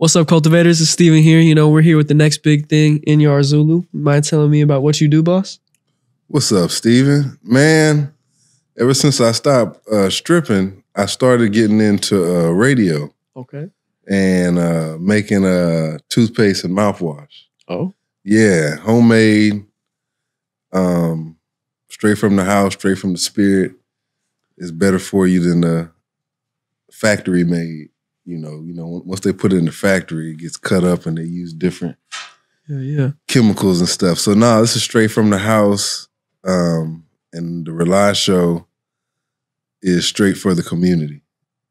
What's up, cultivators? It's Steven here. You know, we're here with the next big thing in Nyar Zulu. Mind telling me about what you do, boss? What's up, Steven? Man, ever since I stopped stripping, I started getting into radio. Okay. And making toothpaste and mouthwash. Oh? Yeah, homemade, straight from the house, straight from the spirit. It's better for you than the factory made. You know, once they put it in the factory, it gets cut up and they use different chemicals and stuff. So no, this is straight from the house. And the Rely Show is straight for the community.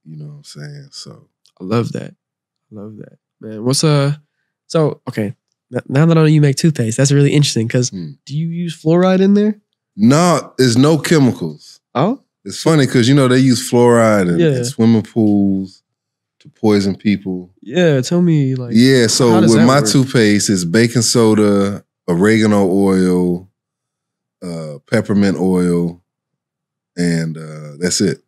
You know what I'm saying? So I love that. Man. What's so okay. Now that I know you make toothpaste, that's really interesting because do you use fluoride in there? No, there's no chemicals. Oh? It's funny because, you know, they use fluoride in swimming pools to poison people. Yeah, tell me, like... Yeah, so with my work? toothpaste, it's baking soda, oregano oil, peppermint oil, and that's it.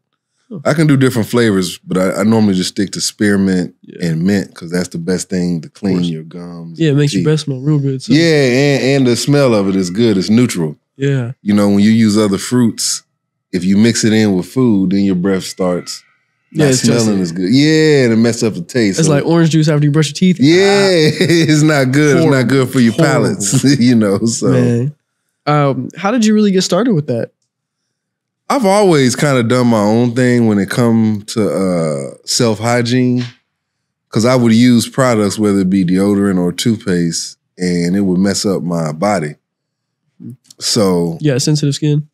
Huh. I can do different flavors, but I normally just stick to spearmint and mint because that's the best thing to clean your gums. Yeah, it makes your breath smell real good. So. Yeah, and the smell of it is good. It's neutral. Yeah. You know, when you use other fruits, if you mix it in with food, then your breath starts not smelling as good. Yeah, and it messes up the taste. It's like orange juice after you brush your teeth. Yeah, it's not good. Horrible. It's not good for your palates, you know. So, man. How did you really get started with that? I've always kind of done my own thing when it comes to self-hygiene because I would use products, whether it be deodorant or toothpaste, and it would mess up my body. So... Yeah, sensitive skin?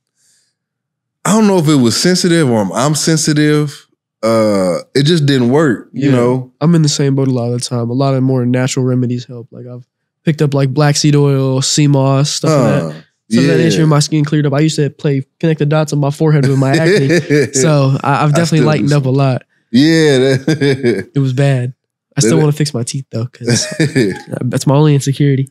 I don't know if it was sensitive or I'm sensitive. It just didn't work, you know? I'm in the same boat a lot of the time. A lot of more natural remedies help. Like I've picked up like black seed oil, sea moss, stuff like that. So that issue in my skin cleared up. I used to connect the dots on my forehead with my acne. So I've definitely lightened up a lot. Yeah. It was bad. I still want to fix my teeth though, because that's my only insecurity.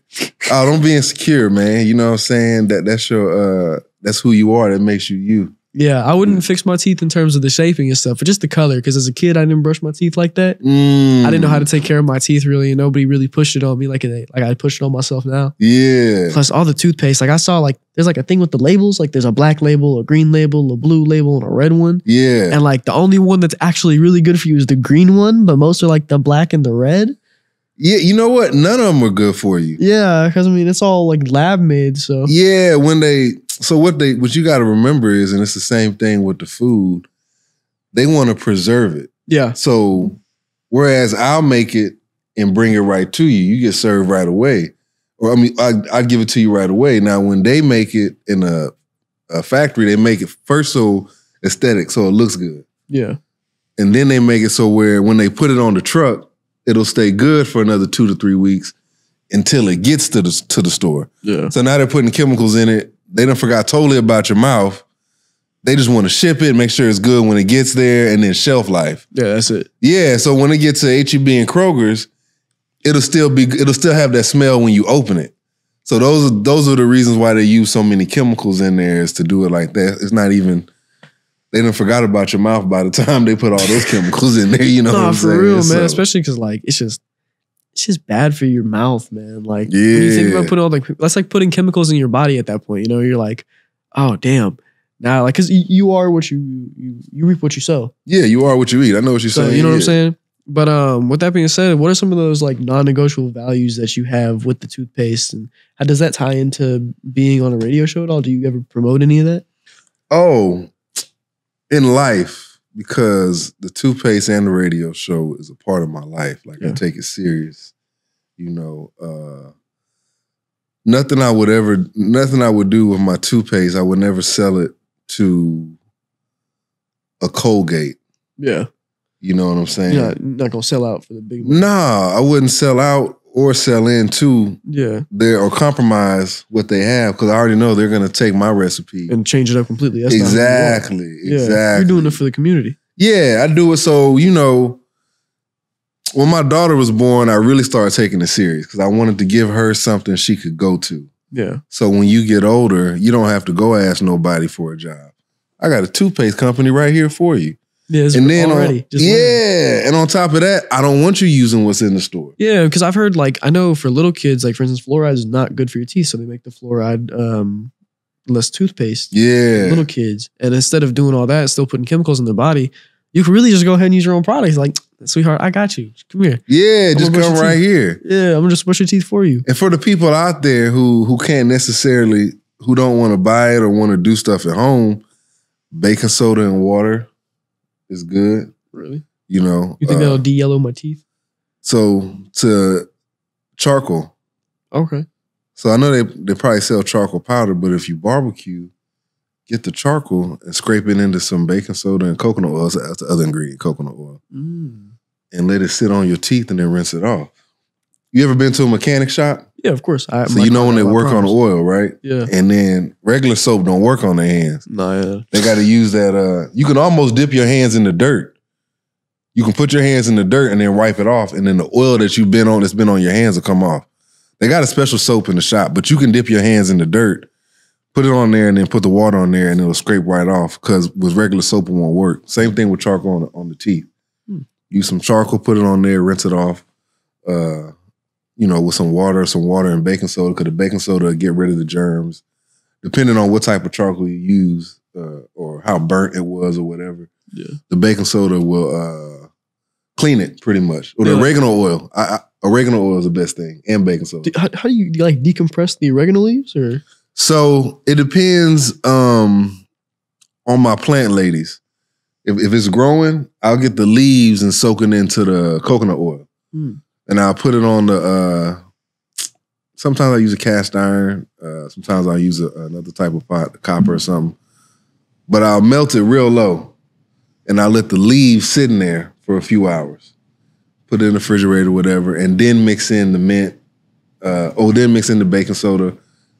Oh, don't be insecure, man. You know what I'm saying? That's who you are. That makes you you. Yeah, I wouldn't fix my teeth in terms of the shaping and stuff, but just the color. Because as a kid, I didn't brush my teeth like that. I didn't know how to take care of my teeth really, and nobody really pushed it on me like I push it on myself now. Yeah. Plus all the toothpaste, like I saw there's like a thing with the labels, like there's a black label, a green label, a blue label, and a red one. Yeah. And like the only one that's actually really good for you is the green one, but most are like the black and the red. Yeah, you know what? None of them are good for you. Yeah, because I mean it's all like lab made. So yeah, what you got to remember is, and it's the same thing with the food, they want to preserve it. Yeah. So whereas I'll make it and bring it right to you, you get served right away. Or I mean, I'd give it to you right away. Now when they make it in a factory, they make it first so aesthetic, so it looks good. Yeah. And then they make it so where when they put it on the truck, it'll stay good for another 2 to 3 weeks until it gets to the store. Yeah. So now they're putting chemicals in it. They done forgot totally about your mouth. They just want to ship it, make sure it's good when it gets there, and then shelf life. Yeah, that's it. Yeah, so when it gets to HEB and Kroger's, it'll still have that smell when you open it. So those are the reasons why they use so many chemicals in there, is to do it like that. It's not even... They done forgot about your mouth by the time they put all those chemicals in there, you know what I'm saying? For real, man. So, especially because like it's just bad for your mouth, man. Like when you think about putting that's like putting chemicals in your body at that point. You know, you're like, oh damn. Now, like, because you are what you reap what you sow. Yeah, you are what you eat. I know what you're saying. You know what I'm saying? But with that being said, what are some of those like non-negotiable values that you have with the toothpaste, and how does that tie into being on a radio show at all? Do you ever promote any of that? Oh. In life, because the toothpaste and the radio show is a part of my life. Like I take it serious. You know, nothing I would do with my toothpaste, I would never sell it to a Colgate. Yeah. You know what I'm saying? You're not gonna sell out for the big money. Nah, I wouldn't sell out or sell into or compromise what they have, because I already know they're going to take my recipe and change it up completely. That's exactly. You're doing it for the community. Yeah, I do it. So, you know, when my daughter was born, I really started taking it serious because I wanted to give her something she could go to. Yeah. So when you get older, you don't have to go ask nobody for a job. I got a toothpaste company right here for you. Yeah, and then and on top of that, I don't want you using what's in the store. Yeah, because I've heard like, I know for little kids, like for instance, fluoride is not good for your teeth, so they make the fluoride less toothpaste. Yeah, for little kids, and instead of doing all that, still putting chemicals in their body, you can really just go ahead and use your own products. Like, sweetheart, I got you. Come here. Yeah, just come right here. Yeah, I'm gonna just brush your teeth for you. And for the people out there who can't necessarily, who don't want to buy it or want to do stuff at home, baking soda and water is good. Really? You know. You think that'll de-yellow my teeth? So to charcoal. Okay. So I know they probably sell charcoal powder, but if you barbecue, get the charcoal and scrape it into some baking soda and coconut oil. That's the other ingredient, coconut oil. And let it sit on your teeth and then rinse it off. You ever been to a mechanic shop? Yeah, of course. So you know when they work on oil, right? Yeah. And then regular soap don't work on their hands. Nah, yeah. They got to use that. You can almost dip your hands in the dirt. You can put your hands in the dirt and then wipe it off, and then the oil that's been on your hands will come off. They got a special soap in the shop, but you can dip your hands in the dirt, put it on there, and then put the water on there, and it'll scrape right off, because with regular soap, it won't work. Same thing with charcoal on the teeth. Use some charcoal, put it on there, rinse it off, with some water and baking soda, because the baking soda will get rid of the germs. Depending on what type of charcoal you use or how burnt it was or whatever, the baking soda will clean it pretty much. Or the oregano oil. Oregano oil is the best thing, and baking soda. How do you like decompress the oregano leaves, or? So it depends on my plant ladies. If it's growing, I'll get the leaves and soak it into the coconut oil. And I'll put it on the, sometimes I use a cast iron. Sometimes I'll use another type of pot, copper or something. But I'll melt it real low. And I'll let the leaves sit in there for a few hours. Put it in the refrigerator, whatever, and then mix in the mint. Then mix in the baking soda.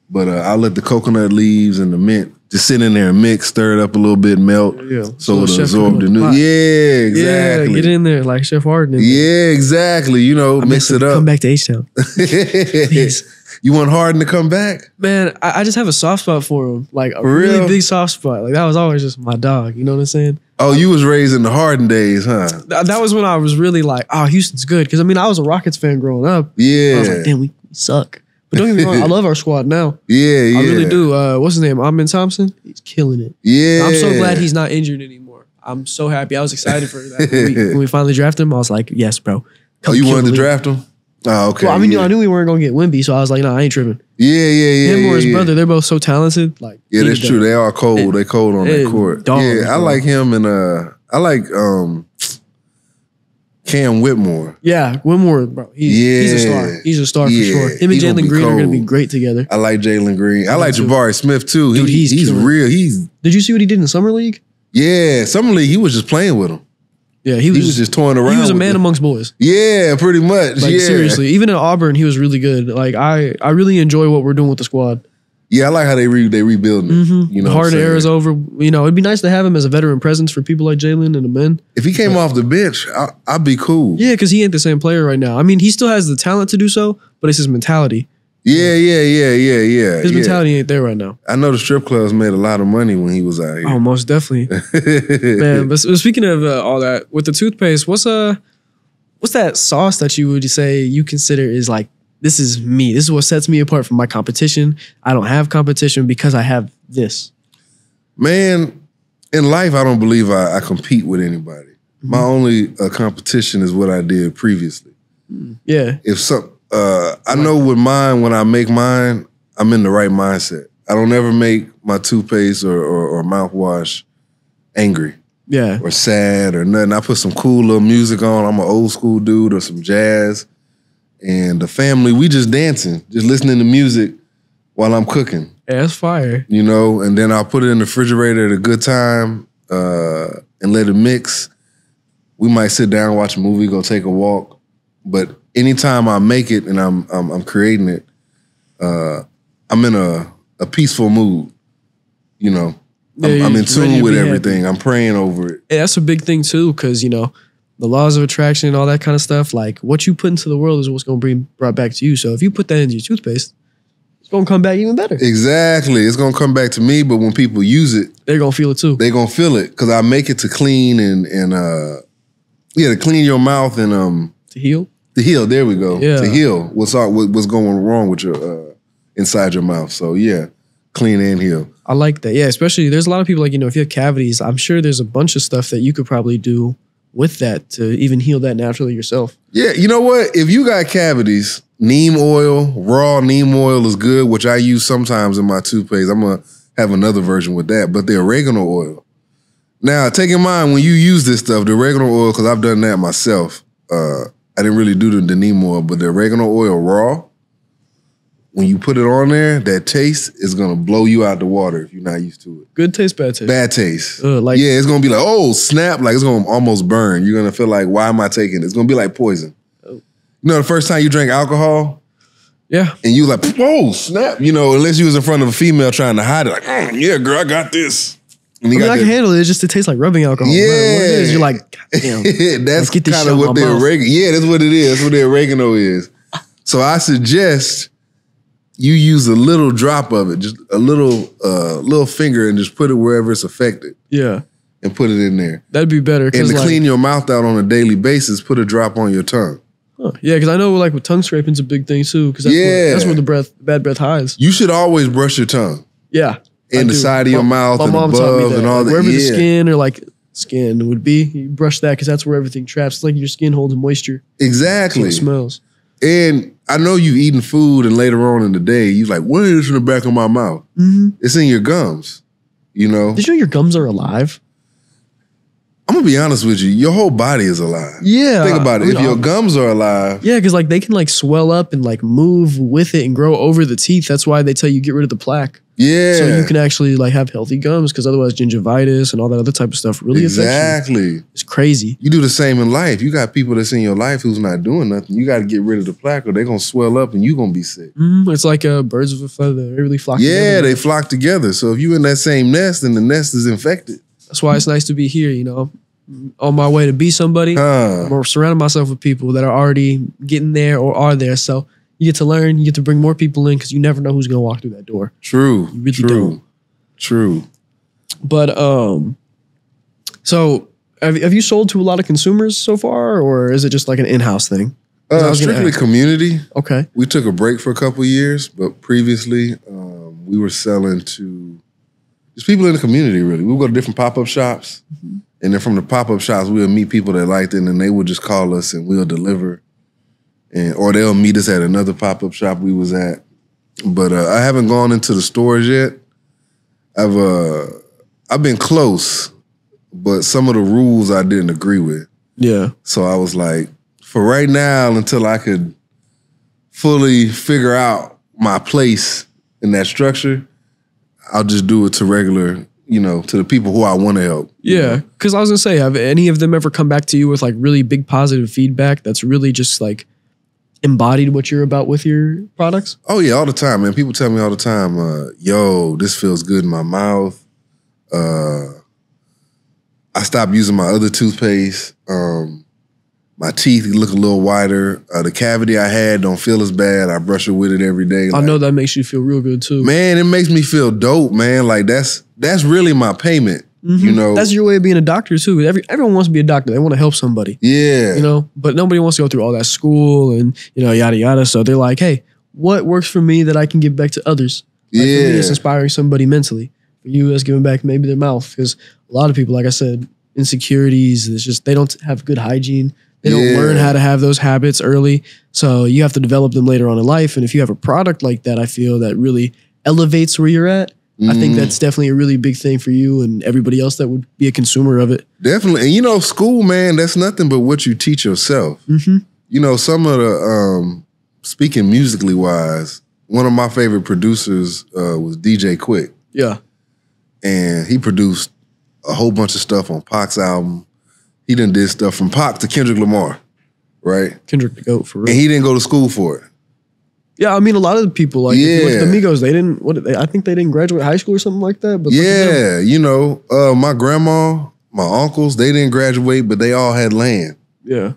But I'll let the coconut leaves and the mint just sit in there and mix, stir it up a little bit, melt, so it'll absorb the new. Yeah, exactly. Yeah, get in there like Chef Harden. Yeah, exactly. Mix it up. Come back to H-Town. Please. You want Harden to come back? Man, I just have a soft spot for him. Like a really big soft spot. Like that was always just my dog. You know what I'm saying? Oh, you was raised in the Harden days, huh? That was when I was really like, oh, Houston's good. Because, I was a Rockets fan growing up. Yeah. I was like, damn, we suck. But don't get me wrong, I love our squad now. Yeah. I really do. What's his name? Amin Thompson? He's killing it. Yeah. I'm so glad he's not injured anymore. I'm so happy. I was excited for that. When we finally drafted him, I was like, yes, bro. You wanted to draft him? Oh, okay. Well, I knew we weren't going to get Wemby, so I was like, no, I ain't tripping. Yeah. Him or his brother, they're both so talented. Like, yeah, that's true. They are cold. They cold on that court. Dogs, I like him, and I like Cam Whitmore. Yeah, Whitmore, bro. He's a star. He's a star for sure. Him and Jalen Green are going to be great together. I like Jalen Green. I like Jabari Smith too. Dude, he's real. Did you see what he did in the Summer League? Yeah, Summer League, he was just playing with him. Yeah, he was just toying around. He was a man amongst boys. Yeah, pretty much. Like, seriously. Even at Auburn, he was really good. Like, I really enjoy what we're doing with the squad. Yeah, I like how they rebuilding it. The hard era's over. It'd be nice to have him as a veteran presence for people like Jalen and the men. If he came off the bench, I'd be cool. Yeah, because he ain't the same player right now. He still has the talent to do so, but it's his mentality. Yeah. His mentality ain't there right now. I know the strip clubs made a lot of money when he was out here. Oh, most definitely. Man, but speaking of all that, with the toothpaste, what's that sauce that you would say you consider is like, this is me. This is what sets me apart from my competition. I don't have competition because I have this. Man, in life, I don't believe I compete with anybody. My only competition is what I did previously. Yeah. I know with mine, when I make mine, I'm in the right mindset. I don't ever make my toothpaste or mouthwash angry. Yeah. Or sad or nothing. I put some cool little music on. I'm an old school dude, or some jazz. And the family, we just dancing, just listening to music while I'm cooking. Yeah, that's fire. And then I'll put it in the refrigerator at a good time and let it mix. We might sit down, watch a movie, go take a walk. But anytime I make it and I'm creating it, I'm in a peaceful mood. I'm in tune with everything. Happy. I'm praying over it. Yeah, that's a big thing too, because the laws of attraction and all that kind of stuff. Like what you put into the world is what's going to be brought back to you. So if you put that into your toothpaste, gonna come back even better. Exactly. It's gonna come back to me, but when people use it, they're gonna feel it too. They're gonna feel it because I make it to clean and to clean your mouth and to heal. To heal. There we go. Yeah. To heal what's going wrong with your inside your mouth. So yeah, clean and heal. I like that. Yeah, especially there's a lot of people like, if you have cavities, I'm sure there's a bunch of stuff that you could probably do with that to even heal that naturally yourself. Yeah, you know what? If you got cavities, neem oil, raw neem oil is good, which I use sometimes in my toothpaste. I'm going to have another version with that, but the oregano oil. Now, take in mind when you use this stuff, the oregano oil, because I've done that myself. I didn't really do the neem oil, but the oregano oil raw, when you put it on there, that taste is going to blow you out the water if you're not used to it. Good taste, bad taste? Bad taste. Yeah, it's going to be like, oh, snap, like it's going to almost burn. You're going to feel like, why am I taking it? It's going to be like poison. Oh. You know, the first time you drank alcohol? Yeah. And you like, whoa, snap. Unless you was in front of a female trying to hide it, like, yeah, girl, I got this. And I can handle it. It's just it tastes like rubbing alcohol. Yeah. What it is, you're like, God damn. That's kind of what the oregano. Yeah, that's what it is. That's what the oregano is. So I suggest you use a little drop of it, just a little finger, and just put it wherever it's affected. Yeah. And put it in there. That'd be better. And to clean your mouth out on a daily basis, put a drop on your tongue. Huh. Yeah, because I know like with tongue scraping's a big thing too. Because that's where the bad breath hides. You should always brush your tongue. Yeah. In the side of your mouth and above and all that. Wherever the skin or like skin would be, you brush that because that's where everything traps. It's like your skin holds moisture. Exactly. It smells. And I know you've eaten food and later on in the day, you're like, what is this in the back of my mouth? Mm-hmm. It's in your gums, Did you know your gums are alive? I'm going to be honest with you. Your whole body is alive. Yeah. Think about it. If your gums are alive. Yeah, because like they can like swell up and like move with it and grow over the teeth. That's why they tell you get rid of the plaque. Yeah. So you can actually like have healthy gums because otherwise gingivitis and all that other type of stuff really affects you. It's crazy. You do the same in life. You got people that's in your life who's not doing nothing. You got to get rid of the plaque or they're going to swell up and you're going to be sick. It's like birds of a feather. They really flock together. Yeah, they flock together. So if you're in that same nest, then the nest is infected. That's why it's nice to be here, on my way to be somebody. I'm surrounding myself with people that are already getting there or are there. So you get to learn, you get to bring more people in because you never know who's going to walk through that door. True. You really don't. True. But, so have you sold to a lot of consumers so far or is it just like an in-house thing? Strictly community. Okay. We took a break for a couple of years, but previously we were selling to just people in the community, really. We would go to different pop-up shops. Mm-hmm. And then from the pop-up shops, we'll meet people that liked it, and then they would just call us and we'll deliver. Or they'll meet us at another pop-up shop we was at. But I haven't gone into the stores yet. I've been close, but some of the rules I didn't agree with. Yeah. So I was like, for right now, until I could fully figure out my place in that structure, I'll just do it to regular, to the people who I want to help. Yeah, because I was going to say, have any of them ever come back to you with like really big positive feedback that's really just like embodied what you're about with your products? Oh yeah, all the time, man. People tell me all the time, yo, this feels good in my mouth. I stopped using my other toothpaste. My teeth look a little whiter. The cavity I had don't feel as bad. I brush it with it every day. I know that makes you feel real good too. Man, it makes me feel dope, man. Like that's really my payment. Mm-hmm. That's your way of being a doctor too. Everyone wants to be a doctor. They want to help somebody. Yeah. But nobody wants to go through all that school and, yada, yada. So they're like, hey, what works for me that I can give back to others? Like for me, it's inspiring somebody mentally. For you, it's giving back maybe their mouth. Because a lot of people, like I said, insecurities, it's just they don't have good hygiene. They don't learn how to have those habits early. So you have to develop them later on in life. And if you have a product like that, I feel that really elevates where you're at. I think that's definitely a really big thing for you and everybody else that would be a consumer of it. Definitely. And school, man, that's nothing but what you teach yourself. Mm-hmm. Some of the, speaking musically wise, one of my favorite producers was DJ Quick. Yeah. And he produced a whole bunch of stuff on Pac's album. He done did stuff from Pac to Kendrick Lamar, right? Kendrick the GOAT, for real. And he didn't go to school for it. Yeah, I mean, a lot of the people, like, if you look at the Migos, I think they didn't graduate high school or something like that. But my grandma, my uncles, they didn't graduate, but they all had land. Yeah.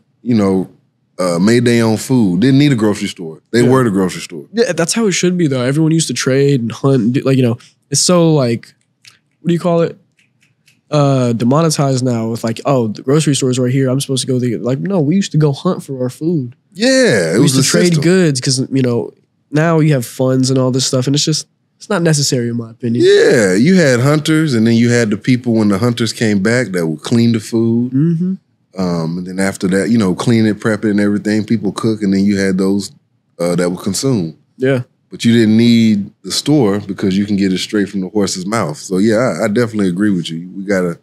made their own food. Didn't need a grocery store. They were the grocery store. Yeah, that's how it should be though. Everyone used to trade and hunt. And do, like, you know, it's so like, what do you call it? Demonetized now with like, oh, the grocery store's right here. I'm supposed to go there. Like, no, we used to go hunt for our food. Yeah, we used to trade goods because, you know, now you have funds and all this stuff, and it's not necessary in my opinion. Yeah, you had hunters, and then you had the people when the hunters came back that would clean the food. Mm-hmm. And then after that, you know, clean it, prep it, and everything. People cook, and then you had those that would consume. Yeah. But you didn't need the store because you can get it straight from the horse's mouth. So yeah, I definitely agree with you. We gotta.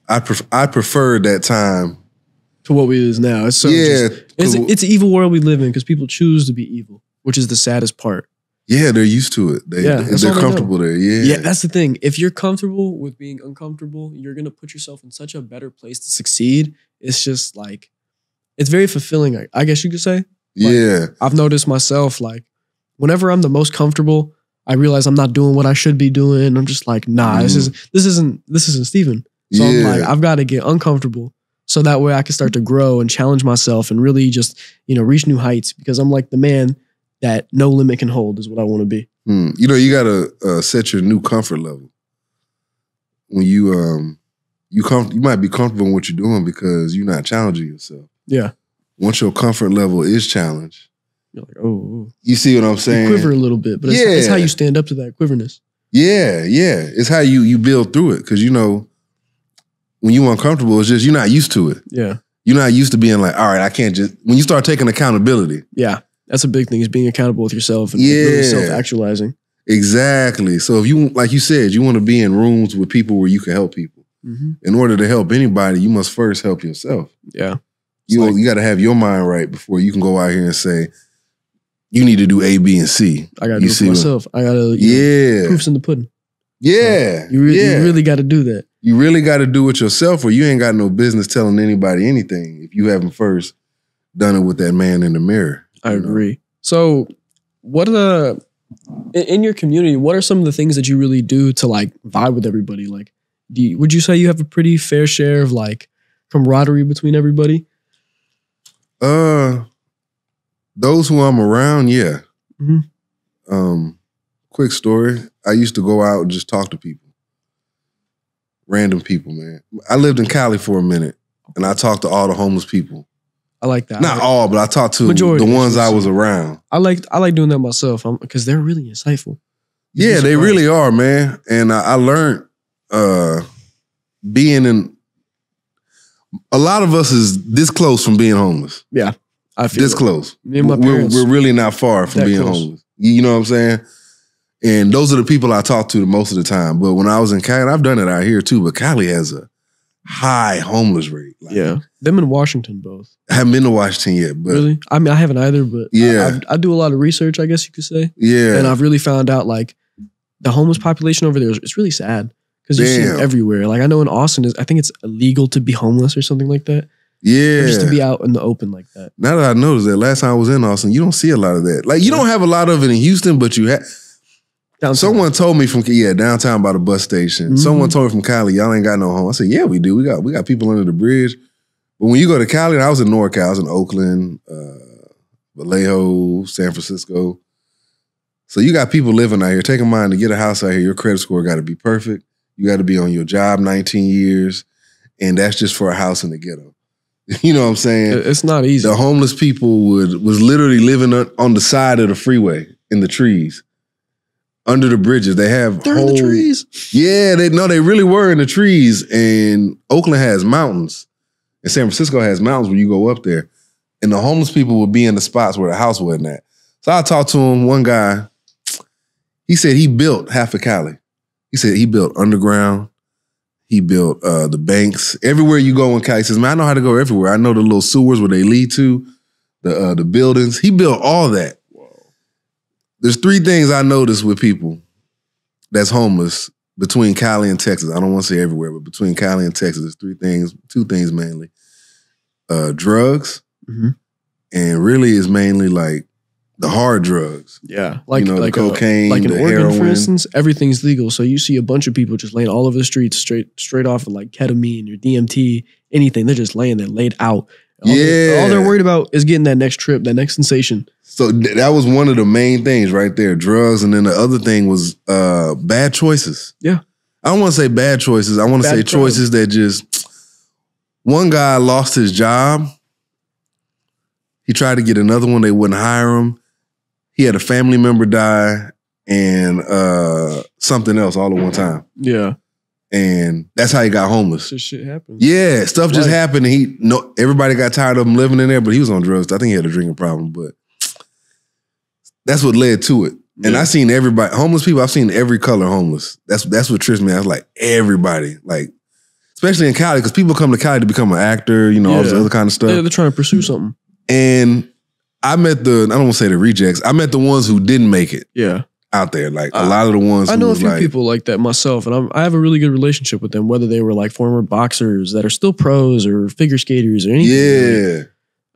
I preferred that time to what we is now. It's so it's an evil world we live in because people choose to be evil, which is the saddest part. Yeah, they're used to it. They're comfortable there. Yeah, that's the thing. If you're comfortable with being uncomfortable, you're gonna put yourself in such a better place to succeed. It's just like it's very fulfilling. I guess you could say. Yeah, I've noticed myself like. Whenever I'm the most comfortable, I realize I'm not doing what I should be doing. I'm just like, nah, this isn't Steven. So I'm like, I've got to get uncomfortable so that way I can start to grow and challenge myself and really just, you know, reach new heights because I'm like the man that no limit can hold is what I want to be. You know, you got to set your new comfort level. When you might be comfortable in what you're doing because you're not challenging yourself. Yeah. Once your comfort level is challenged, you're like, oh. You see what I'm saying? You quiver a little bit, but it's how you stand up to that quiverness. Yeah. It's how you build through it. Because, you know, when you're uncomfortable, it's just you're not used to it. Yeah. You're not used to being like, all right, I can't just... When you start taking accountability. Yeah. That's a big thing is being accountable with yourself and like really self-actualizing. Exactly. So if you, like you said, you want to be in rooms with people where you can help people. Mm-hmm. In order to help anybody, you must first help yourself. Yeah. You got to have your mind right before you can go out here and say, you need to do A, B, and C. I got to do it for myself. I got to, proof's in the pudding. Yeah. So you really got to do that. You really got to do it yourself or you ain't got no business telling anybody anything if you haven't first done it with that man in the mirror. I agree. So what in your community, what are some of the things that you really do to like vibe with everybody? Like, would you say you have a pretty fair share of like camaraderie between everybody? Those who I'm around, yeah. Mm-hmm. Quick story. I used to go out and just talk to people. Random people, man. I lived in Cali for a minute and I talked to all the homeless people. I like that. Not all, but I talked to the ones I was around. I like doing that myself because they're really insightful. Yeah, they really are, man. And I learned being in... A lot of us is this close from being homeless. Yeah. I feel this close. Me and my parents, we're really not far from being homeless. You know what I'm saying? And those are the people I talk to the most of the time. But when I was in Cali, I've done it out here too, but Cali has a high homeless rate. Like, yeah. Them in Washington both. I haven't been to Washington yet. But really? I mean, I haven't either, but yeah. I do a lot of research, I guess you could say. Yeah. And I've really found out like the homeless population over there is really sad because you see it everywhere. Like I know in Austin, I think it's illegal to be homeless or something like that. Yeah. Or just to be out in the open like that. Now that I noticed that, last time I was in Austin, you don't see a lot of that. Like, you don't have a lot of it in Houston, but you have... Someone told me from, downtown by the bus station. Mm-hmm. Someone told me from Cali, y'all ain't got no home. I said, yeah, we do. We got people under the bridge. But when you go to Cali, I was in NorCal. I was in Oakland, Vallejo, San Francisco. So you got people living out here. Take in mind, to get a house out here, your credit score got to be perfect. You got to be on your job 19 years. And that's just for a house in the ghetto. You know what I'm saying? It's not easy. The homeless people was literally living on the side of the freeway in the trees, under the bridges. They're in the trees. Yeah, they really were in the trees. And Oakland has mountains, and San Francisco has mountains when you go up there. And the homeless people would be in the spots where the house wasn't at. So I talked to him. One guy, he said he built half of Cali. He said he built underground. He built the banks. Everywhere you go in Cali, he says, man, I know how to go everywhere. I know the little sewers where they lead to, the buildings. He built all that. Whoa. There's three things I noticed with people that's homeless between Cali and Texas. I don't want to say everywhere, but between Cali and Texas, there's two things mainly. Drugs, and really is mainly like the hard drugs. Yeah. Like, the cocaine, like in the Oregon, heroin. for instance, everything's legal. So you see a bunch of people just laying all over the streets straight off of like ketamine or DMT, anything. They're just laying there, laid out. All they're worried about is getting that next trip, that next sensation. So that was one of the main things right there, drugs. And then the other thing was bad choices. Yeah. I don't want to say bad choices. I want to say choices that just, one guy lost his job. He tried to get another one. They wouldn't hire him. He had a family member die and something else all at one time. Yeah. And that's how he got homeless. This shit happened. Yeah, stuff just happened. And everybody got tired of him living in there, but he was on drugs. I think he had a drinking problem, but that's what led to it. And I seen everybody, homeless people, I've seen every color homeless. That's what trips me. I was like, everybody, like, especially in Cali, because people come to Cali to become an actor, all this other kind of stuff. Yeah, they're trying to pursue something. And I met I don't want to say the rejects, I met the ones who didn't make it. Yeah. Out there, like a lot of the ones. I know a few people like that myself, and I have a really good relationship with them, whether they were like former boxers that are still pros or figure skaters or anything.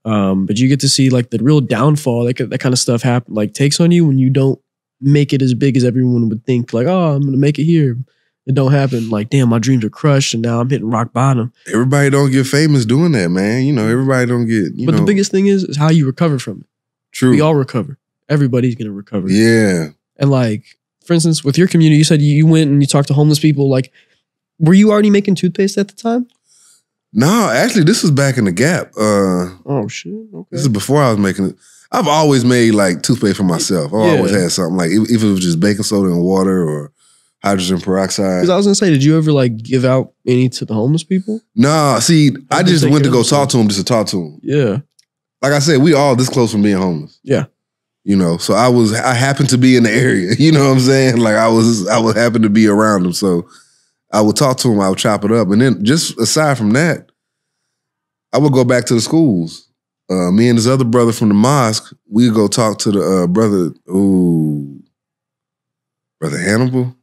Yeah. But you get to see like the real downfall, that kind of stuff happen, like takes on you when you don't make it as big as everyone would think. Like, oh, I'm gonna make it here. It don't happen. Like, damn, my dreams are crushed, and now I'm hitting rock bottom. Everybody don't get famous doing that, man. Everybody don't get. But the biggest thing is how you recover from it. True. We all recover. Everybody's gonna recover. Yeah. And like, for instance, with your community, you said you went and you talked to homeless people. Like, were you already making toothpaste at the time? No, actually, this was back in the Gap. Oh shit! Okay. This is before I was making it. I've always made like toothpaste for myself. I always had something like if it was just baking soda and water or hydrogen peroxide. Because I was gonna say, did you ever like give out any to the homeless people? Nah, see, I just went to go talk to them just to talk to them. Yeah. Like I said, we all this close from being homeless. Yeah. So I happened to be in the area. You know what I'm saying? Like I was happen to be around them. So I would talk to them, I would chop it up. And then just aside from that, I would go back to the schools. Me and this other brother from the mosque, we'd go talk to the brother Hannibal.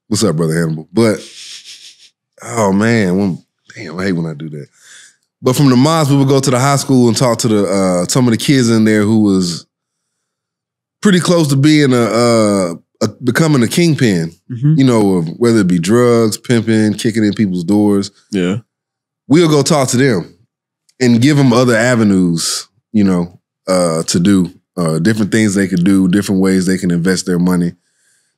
What's up, Brother Hannibal? But, oh man, damn, I hate when I do that. But from the mosque, we would go to the high school and talk to some of the kids in there who was pretty close to being becoming a kingpin. Mm-hmm. Whether it be drugs, pimping, kicking in people's doors. Yeah, we'll go talk to them and give them other avenues, to do different things they could do, different ways they can invest their money.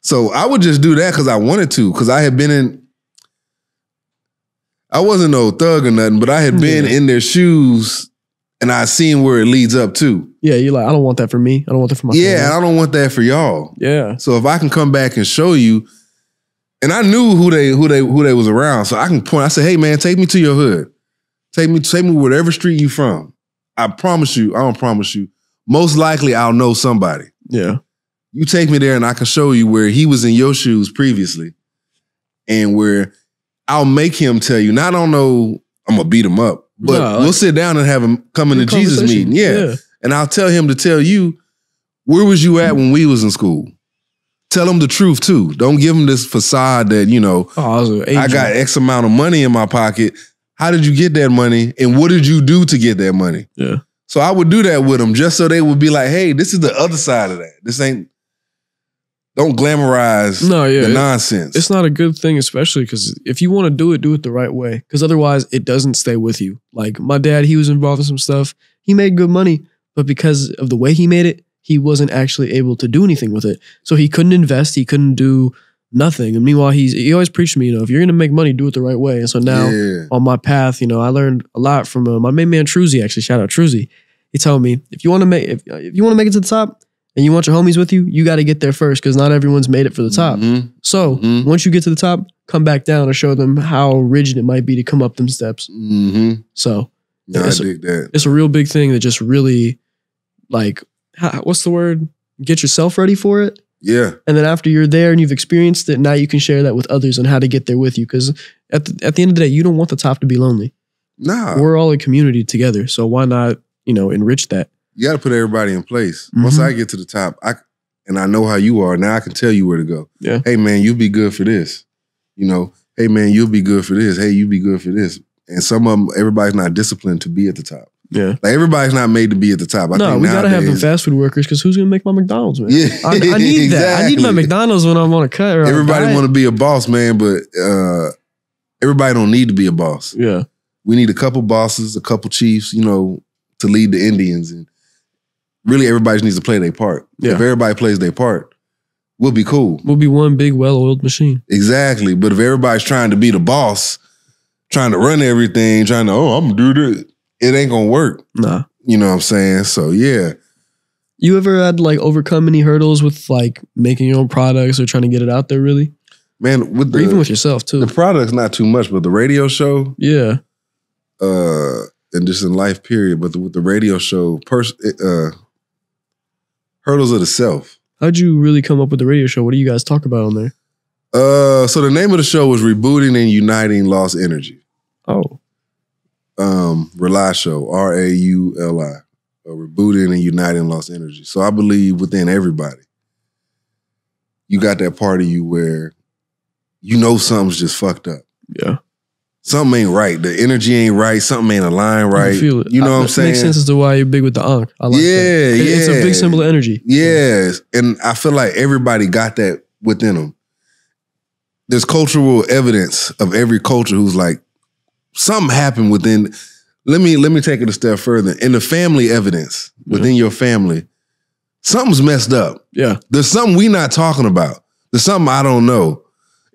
So I would just do that because I wanted to, because I had been I wasn't no thug or nothing, but I had been in their shoes and I seen where it leads up to. Yeah, you're like, I don't want that for me. I don't want that for my family. Yeah, I don't want that for y'all. Yeah. So if I can come back and show you, and I knew who they was around, so I can point. I said, hey man, take me to your hood. Take me whatever street you from. I promise you, I don't promise you. Most likely I'll know somebody. Yeah. You take me there and I can show you where he was in your shoes previously. And where I'll make him tell you, now I don't know, I'm going to beat him up, but we'll sit down and have him come in the Jesus meeting. Yeah. And I'll tell him to tell you, where was you at when we was in school? Tell him the truth too. Don't give him this facade that, I got X amount of money in my pocket. How did you get that money? And what did you do to get that money? Yeah. So I would do that with them just so they would be like, hey, this is the other side of that. This ain't, don't glamorize the nonsense. It's not a good thing, especially because if you want to do it the right way. Because otherwise it doesn't stay with you. Like my dad, he was involved in some stuff. He made good money, but because of the way he made it, he wasn't actually able to do anything with it. So he couldn't invest. He couldn't do nothing. And meanwhile, he always preached to me, if you're going to make money, do it the right way. And so now on my path, I learned a lot from my main man, Truzy, actually. Shout out Truzy. He told me, if you want to make it to the top and you want your homies with you, you got to get there first because not everyone's made it for the top. Mm-hmm. So once you get to the top, come back down and show them how rigid it might be to come up them steps. Mm-hmm. So I dig that. It's a real big thing that just really, what's the word? Get yourself ready for it. Yeah. And then after you're there and you've experienced it, now you can share that with others on how to get there with you. Because at the end of the day, you don't want the top to be lonely. Nah. We're all a community together. So why not, enrich that? You got to put everybody in place. Mm-hmm. Once I get to the top, and I know how you are, now I can tell you where to go. Yeah. Hey man, you'll be good for this. Hey man, you'll be good for this. Hey, you be good for this. And some of them, everybody's not disciplined to be at the top. Yeah. Like everybody's not made to be at the top. We got to have them fast food workers because who's going to make my McDonald's, man? Yeah, I need exactly. that. I need my McDonald's when I'm on a cut. Everybody want to be a boss, man, but everybody don't need to be a boss. Yeah. We need a couple bosses, a couple chiefs, you know, to lead the Indians. And really everybody needs to play their part. Yeah. If everybody plays their part, we'll be cool. We'll be one big, well-oiled machine. Exactly. But if everybody's trying to be the boss, trying to run everything, trying to, I'm going to do this, it ain't going to work. Nah. You know what I'm saying? So, yeah. You ever had to like overcome any hurdles with like making your own products or trying to get it out there really? Man, or even with yourself too. The product's not too much, but the radio show. Yeah. And just in life, period. But with the radio show, hurdles of the self. How'd you really come up with the radio show? What do you guys talk about on there? So the name of the show was Rebooting and Uniting Lost Energy. Oh. Rely Show, R-A-U-L-I. Rebooting and Uniting Lost Energy. So I believe within everybody, you got that part of you where you know something's just fucked up. Yeah. Something ain't right. The energy ain't right. Something ain't aligned right. You feel it. You know what I'm saying? It makes sense as to why you're big with the Ankh. I like that. It's a big symbol of energy. Yes. And I feel like everybody got that within them. There's cultural evidence of every culture who's like, something happened within. Let me take it a step further. In the family evidence, within your family, something's messed up. Yeah. There's something we not talking about. There's something I don't know.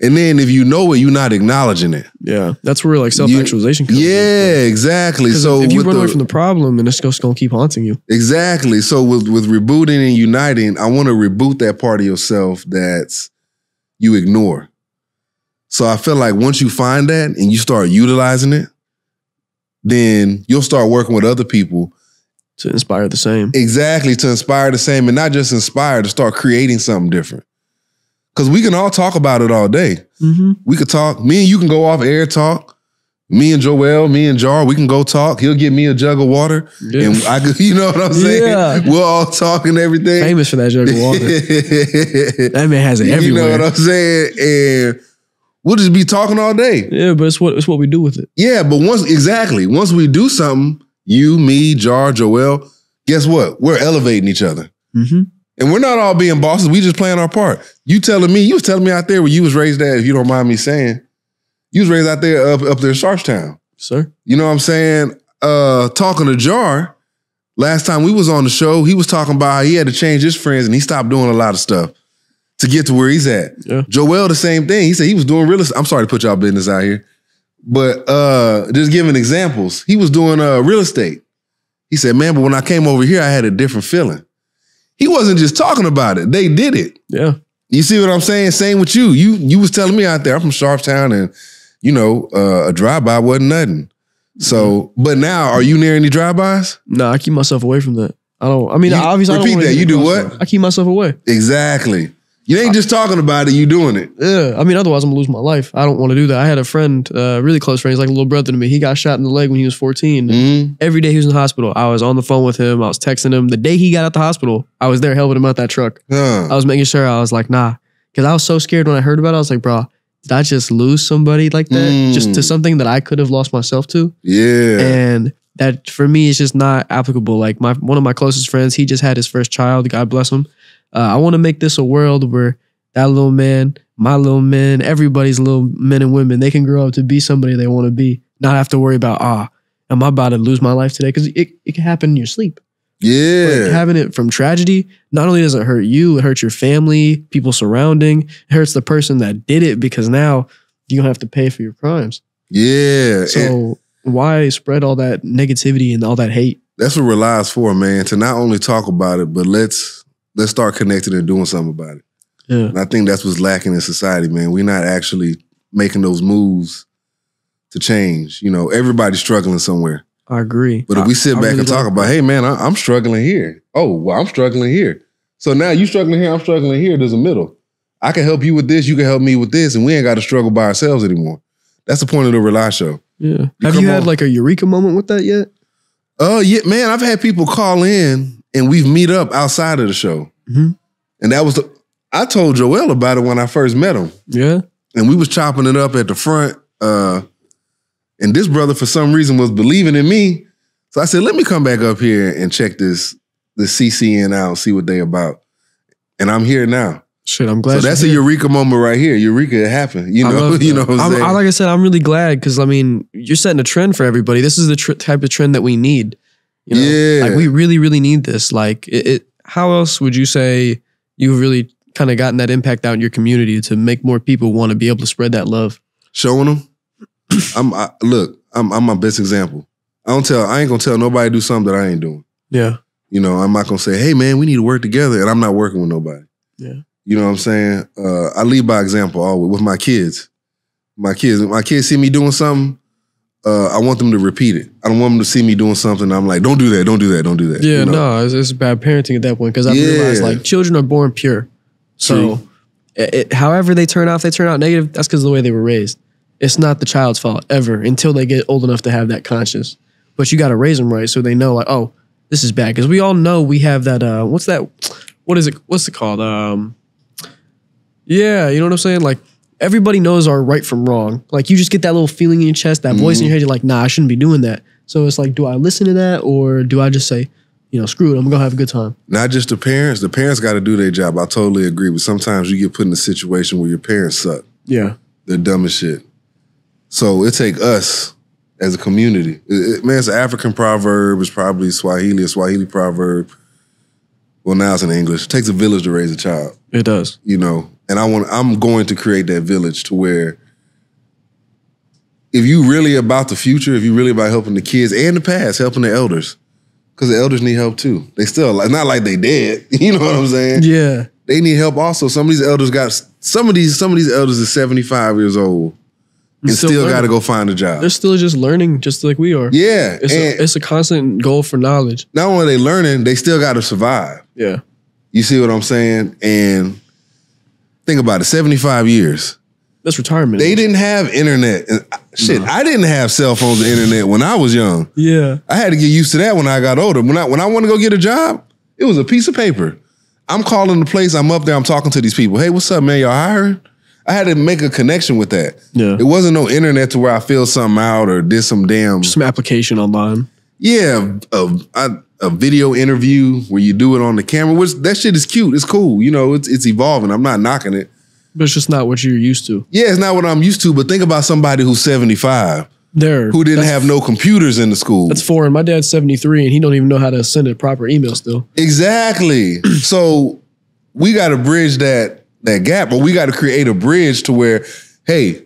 And then if you know it, you're not acknowledging it. Yeah. That's where like self-actualization comes in. Yeah, exactly. So if you run away from the problem, then it's just going to keep haunting you. Exactly. So with rebooting and uniting, I want to reboot that part of yourself that's you ignore. So I feel like once you find that and you start utilizing it, then you'll start working with other people. To inspire the same. Exactly, to inspire the same, and not just inspire, to start creating something different. Because we can all talk about it all day. Mm-hmm. We could talk, me and you can go off air talk. Me and Joel, me and Jar, we can go talk. He'll give me a jug of water. Yeah. And I could, you know what I'm saying? Yeah. We'll all talk and everything. Famous for that jug of water. That man has it everywhere. You know what I'm saying? And we'll just be talking all day. Yeah, but it's what we do with it. Yeah, but once we do something, you, me, Jar, Joel, guess what? We're elevating each other. Mm-hmm. And we're not all being bosses. We just playing our part. You was telling me out there where you was raised at, if you don't mind me saying, you was raised out there up there in Sharpstown. Sir. You know what I'm saying? Talking to Jar, last time we was on the show, he was talking about how he had to change his friends and he stopped doing a lot of stuff to get to where he's at. Yeah. Joel, the same thing. He said he was doing real estate. I'm sorry to put y'all business out here, but just giving examples. He was doing real estate. He said, man, but when I came over here, I had a different feeling. He wasn't just talking about it. They did it. Yeah. You see what I'm saying? Same with you. You was telling me out there, I'm from Sharpstown and, you know, a drive-by wasn't nothing. So, but now, are you near any drive-bys? No, I keep myself away from that. Obviously, repeat that. You do what? I keep myself away. Exactly. You ain't just talking about it, you doing it. Yeah. Otherwise I'm gonna lose my life. I don't want to do that. I had a friend, really close friend. He's like a little brother to me. He got shot in the leg when he was 14. Mm-hmm. Every day he was in the hospital. I was on the phone with him. I was texting him. The day he got out the hospital, I was there helping him out that truck. I was making sure. I was like, nah. Because I was so scared when I heard about it. I was like, bro, did I just lose somebody like that? Just to something that I could have lost myself to? Yeah. And that for me is just not applicable. Like one of my closest friends, he just had his first child. God bless him. I want to make this a world where that little man, my little man, everybody's little men and women, they can grow up to be somebody they want to be. Not have to worry about, am I about to lose my life today? Because it can happen in your sleep. Yeah. But having it from tragedy, not only does it hurt you, it hurts your family, people surrounding. It hurts the person that did it because now you're going to have to pay for your crimes. Yeah. So why spread all that negativity and all that hate? That's what Rely's for, man. To not only talk about it, but let's start connecting and doing something about it. Yeah. And I think that's what's lacking in society, man. We're not actually making those moves to change. You know, everybody's struggling somewhere. I agree. But if we sit back and talk about, hey, man, I'm struggling here. Oh, well, I'm struggling here. So now you struggling here, I'm struggling here. There's a middle. I can help you with this. You can help me with this. And we ain't got to struggle by ourselves anymore. That's the point of the Rely Show. Yeah. Have you had like a eureka moment with that yet? Yeah, man. I've had people call in and we've meet up outside of the show. Mm-hmm. And that was I told Joel about it when I first met him. Yeah. And we was chopping it up at the front. And this brother, for some reason, was believing in me. So I said, let me come back up here and check this CCN out, see what they about. And I'm here now. Shit, I'm glad. So that's a eureka moment right here. Eureka, it happened. You know, you know what I'm saying? Like I said, I'm really glad because I mean, you're setting a trend for everybody. This is the type of trend that we need. You know? Yeah, like we really, really need this. Like, how else would you say you've really kind of gotten that impact out in your community to make more people want to be able to spread that love? Showing them. I'm my best example. I ain't gonna tell nobody to do something that I ain't doing. Yeah. You know, I'm not gonna say, hey man, we need to work together, and I'm not working with nobody. Yeah. You know what I'm saying? I lead by example always with my kids. My kids see me doing something, I want them to repeat it. I don't want them to see me doing something. I'm like, don't do that, don't do that, don't do that. Yeah, you know? no, it's bad parenting at that point because I realized like children are born pure. So however they turn out, if they turn out negative, that's because of the way they were raised. It's not the child's fault ever until they get old enough to have that conscience. But you got to raise them right so they know like, oh, this is bad. Because we all know we have that, what's that? What is it? What's it called? Yeah, you know what I'm saying? Like everybody knows our right from wrong. Like you just get that little feeling in your chest, that voice in your head. You're like, nah, I shouldn't be doing that. So it's like, do I listen to that or do I just say, you know, screw it, I'm gonna have a good time? Not just the parents. The parents got to do their job. I totally agree. But sometimes you get put in a situation where your parents suck. Yeah, they're dumb as shit. So it take us as a community. Man, it's an African proverb. It's probably a Swahili proverb. Well, now it's in English. It takes a village to raise a child. It does. You know, and I'm going to create that village to where if you really about the future, if you really about helping the kids and the past, helping the elders, because the elders need help too. They still, not like they dead. You know what I'm saying? Yeah. They need help also. Some of these elders some of these elders are 75 years old and still got to go find a job. They're still just learning just like we are. Yeah. It's a constant goal for knowledge. Not only are they learning, they still got to survive. Yeah. You see what I'm saying? And think about it, 75 years. That's retirement. They didn't have internet. Shit, no. I didn't have cell phones and internet when I was young. Yeah. I had to get used to that when I got older. When I want to go get a job, it was a piece of paper. I'm calling the place, I'm up there, I'm talking to these people. Hey, what's up, man? Y'all hiring? I had to make a connection with that. Yeah. It wasn't no internet to where I filled something out or did some application online. Yeah, a video interview where you do it on the camera, which that shit is cute. It's cool. You know, it's evolving. I'm not knocking it. But it's just not what you're used to. Yeah, it's not what I'm used to. But think about somebody who's 75. Who didn't have no computers in the school. That's foreign. My dad's 73 and he don't even know how to send a proper email still. Exactly. So we got to bridge that gap, or we got to create a bridge to where, hey,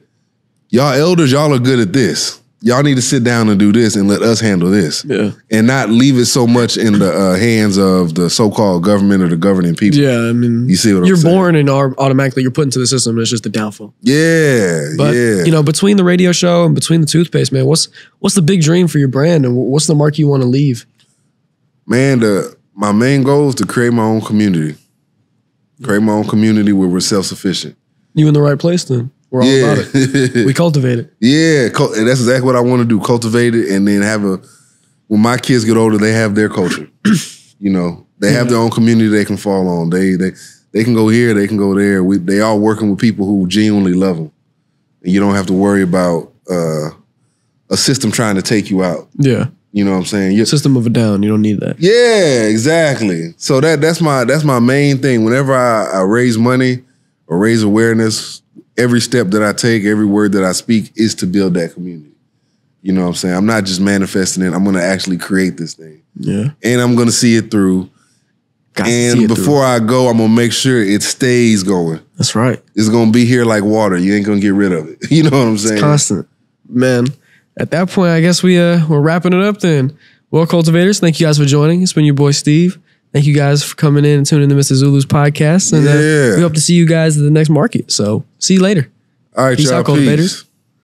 y'all elders, y'all are good at this. Y'all need to sit down and do this and let us handle this. Yeah. And not leave it so much in the hands of the so-called government or the governing people. Yeah, I mean, you see what I'm saying? You're born and automatically you're put into the system. It's just a downfall. Yeah, but, you know, between the radio show and between the toothpaste, man, what's the big dream for your brand and what's the mark you want to leave? Man, my main goal is to create my own community. Create my own community where we're self-sufficient. You in the right place then. We're all about it. We cultivate it. Yeah, and that's exactly what I want to do. Cultivate it, and then when my kids get older, they have their culture. You know, they have their own community they can fall on. They can go here, they can go there. They all working with people who genuinely love them, and you don't have to worry about a system trying to take you out. Yeah. You know what I'm saying? System of a down. You don't need that. Yeah, exactly. So that's my main thing. Whenever I raise money or raise awareness, every step that I take, every word that I speak is to build that community. You know what I'm saying? I'm not just manifesting it. I'm going to actually create this thing. Yeah. And I'm going to see it through. Before I go, I'm going to make sure it stays going. That's right. It's going to be here like water. You ain't going to get rid of it. You know what I'm saying? It's constant. Man, at that point, I guess we're wrapping it up then. Well, cultivators, thank you guys for joining. It's been your boy, Steve. Thank you guys for coming in and tuning into Mr. Zulu's podcast. And we hope to see you guys at the next market. So see you later. All right, Peace y'all. out, cultivators. Peace.